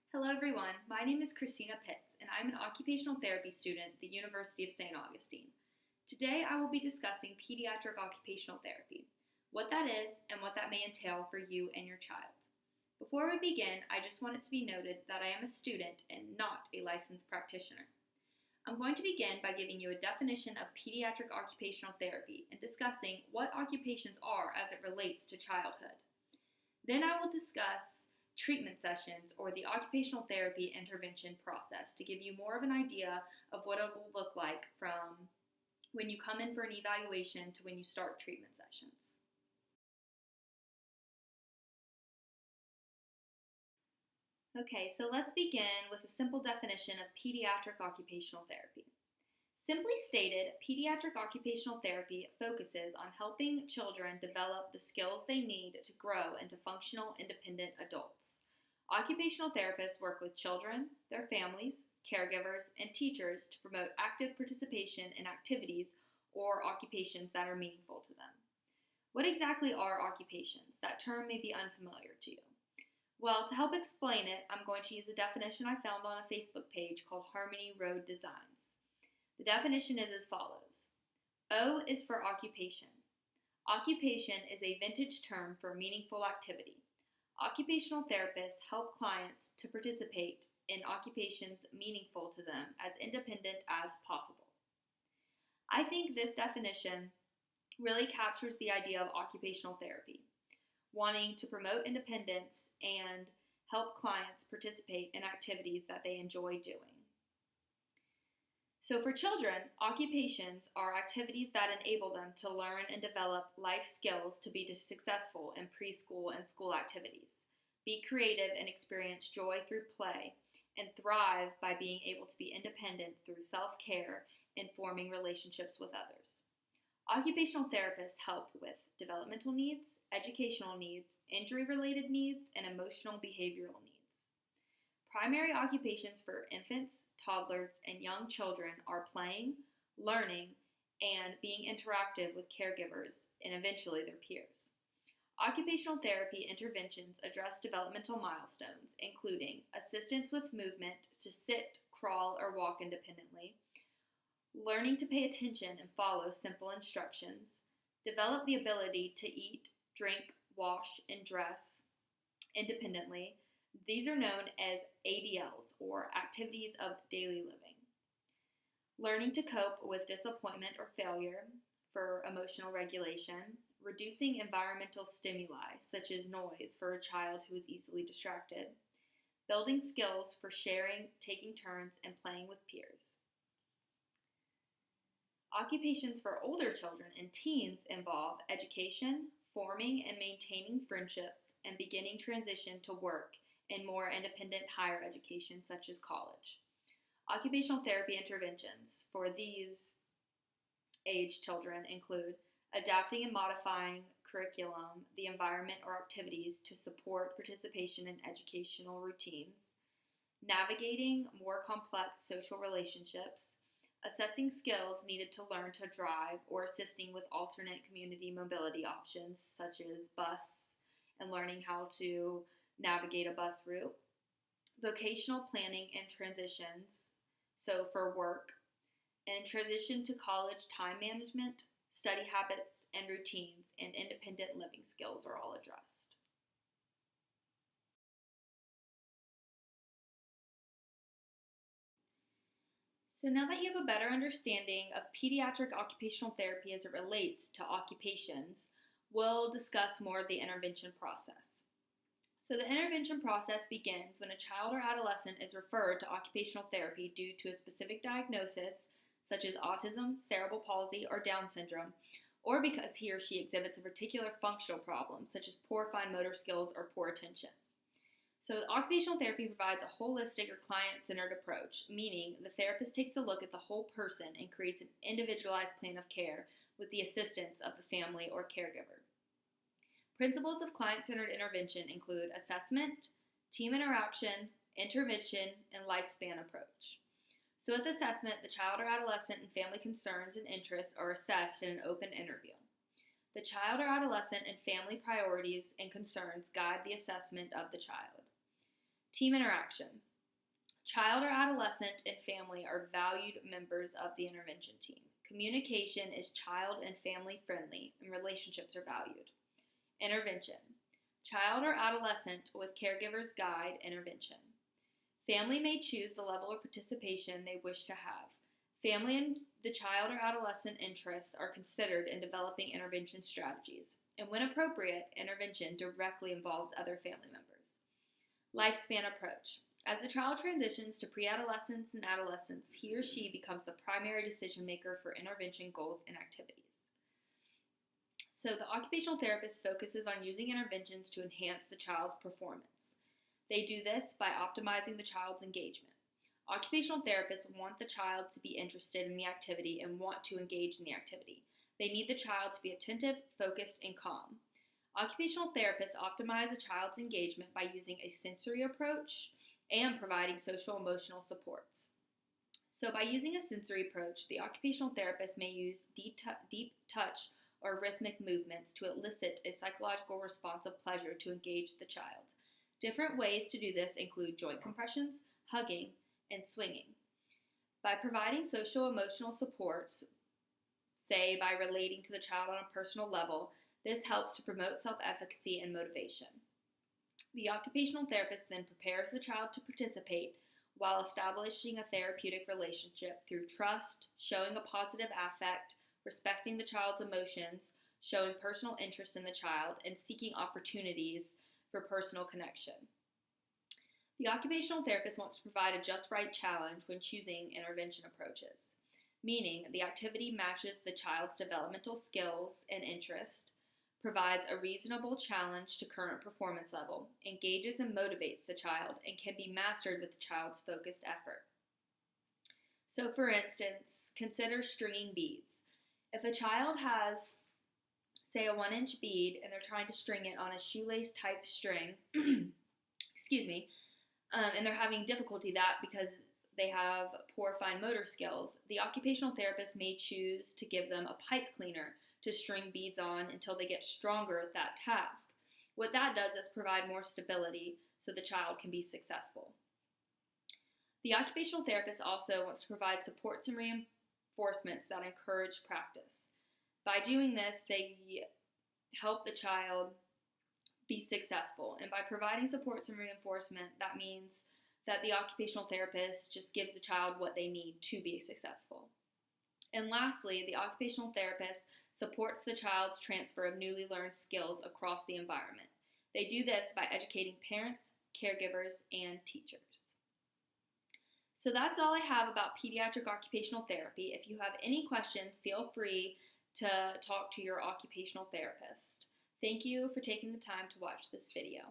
Hello everyone, my name is Christina Pitts and I'm an occupational therapy student at the University of St. Augustine. Today I will be discussing pediatric occupational therapy, what that is and what that may entail for you and your child. Before we begin, I just want it to be noted that I am a student and not a licensed practitioner. I'm going to begin by giving you a definition of pediatric occupational therapy and discussing what occupations are as it relates to childhood. Then I will discuss treatment sessions or the occupational therapy intervention process to give you more of an idea of what it will look like from when you come in for an evaluation to when you start treatment sessions. Okay, so let's begin with a simple definition of pediatric occupational therapy. Simply stated, pediatric occupational therapy focuses on helping children develop the skills they need to grow into functional, independent adults. Occupational therapists work with children, their families, caregivers, and teachers to promote active participation in activities or occupations that are meaningful to them. What exactly are occupations? That term may be unfamiliar to you. Well, to help explain it, I'm going to use a definition I found on a Facebook page called Harmony Road Designs. The definition is as follows. O is for occupation. Occupation is a vintage term for meaningful activity. Occupational therapists help clients to participate in occupations meaningful to them as independent as possible. I think this definition really captures the idea of occupational therapy, wanting to promote independence and help clients participate in activities that they enjoy doing. So for children, occupations are activities that enable them to learn and develop life skills to be successful in preschool and school activities, be creative and experience joy through play, and thrive by being able to be independent through self-care and forming relationships with others. Occupational therapists help with developmental needs, educational needs, injury-related needs, and emotional behavioral needs. Primary occupations for infants, toddlers, and young children are playing, learning, and being interactive with caregivers and eventually their peers. Occupational therapy interventions address developmental milestones, including assistance with movement to sit, crawl, or walk independently, learning to pay attention and follow simple instructions, develop the ability to eat, drink, wash, and dress independently. These are known as ADLs, or activities of daily living. Learning to cope with disappointment or failure for emotional regulation, reducing environmental stimuli such as noise for a child who is easily distracted, building skills for sharing, taking turns, and playing with peers. Occupations for older children and teens involve education, forming and maintaining friendships, and beginning transition to work in more independent higher education such as college. Occupational therapy interventions for these age children include adapting and modifying curriculum, the environment or activities to support participation in educational routines, navigating more complex social relationships, assessing skills needed to learn to drive or assisting with alternate community mobility options such as bus and learning how to navigate a bus route, vocational planning and transitions, so for work, and transition to college time management, study habits and routines, and independent living skills are all addressed. So now that you have a better understanding of pediatric occupational therapy as it relates to occupations, we'll discuss more of the intervention process. So the intervention process begins when a child or adolescent is referred to occupational therapy due to a specific diagnosis, such as autism, cerebral palsy, or Down syndrome, or because he or she exhibits a particular functional problem, such as poor fine motor skills or poor attention. So occupational therapy provides a holistic or client-centered approach, meaning the therapist takes a look at the whole person and creates an individualized plan of care with the assistance of the family or caregiver. Principles of client-centered intervention include assessment, team interaction, intervention, and lifespan approach. So with assessment, the child or adolescent and family concerns and interests are assessed in an open interview. The child or adolescent and family priorities and concerns guide the assessment of the child. Team interaction. Child or adolescent and family are valued members of the intervention team. Communication is child and family friendly, and relationships are valued. Intervention. Child or adolescent with caregiver's guide intervention. Family may choose the level of participation they wish to have. Family and the child or adolescent interests are considered in developing intervention strategies, and when appropriate, intervention directly involves other family members. Lifespan approach. As the child transitions to pre-adolescence and adolescence, he or she becomes the primary decision maker for intervention goals and activities. So the occupational therapist focuses on using interventions to enhance the child's performance. They do this by optimizing the child's engagement. Occupational therapists want the child to be interested in the activity and want to engage in the activity. They need the child to be attentive, focused, and calm. Occupational therapists optimize a child's engagement by using a sensory approach and providing social-emotional supports. So by using a sensory approach, the occupational therapist may use deep touch or rhythmic movements to elicit a psychological response of pleasure to engage the child. Different ways to do this include joint compressions, hugging, and swinging. By providing social-emotional supports, say by relating to the child on a personal level, this helps to promote self-efficacy and motivation. The occupational therapist then prepares the child to participate while establishing a therapeutic relationship through trust, showing a positive affect, respecting the child's emotions, showing personal interest in the child, and seeking opportunities for personal connection. The occupational therapist wants to provide a just right challenge when choosing intervention approaches, meaning the activity matches the child's developmental skills and interest, provides a reasonable challenge to current performance level, engages and motivates the child, and can be mastered with the child's focused effort. So for instance, consider stringing beads. If a child has, say, a 1-inch bead and they're trying to string it on a shoelace type string, and they're having difficulty because they have poor fine motor skills, the occupational therapist may choose to give them a pipe cleaner to string beads on until they get stronger at that task. What that does is provide more stability so the child can be successful. The occupational therapist also wants to provide supports and reinforcements that encourage practice. By doing this, they help the child be successful. And by providing supports and reinforcement, that means that the occupational therapist just gives the child what they need to be successful. And lastly, the occupational therapist supports the child's transfer of newly learned skills across the environment. They do this by educating parents, caregivers, and teachers. So that's all I have about pediatric occupational therapy. If you have any questions, feel free to talk to your occupational therapist. Thank you for taking the time to watch this video.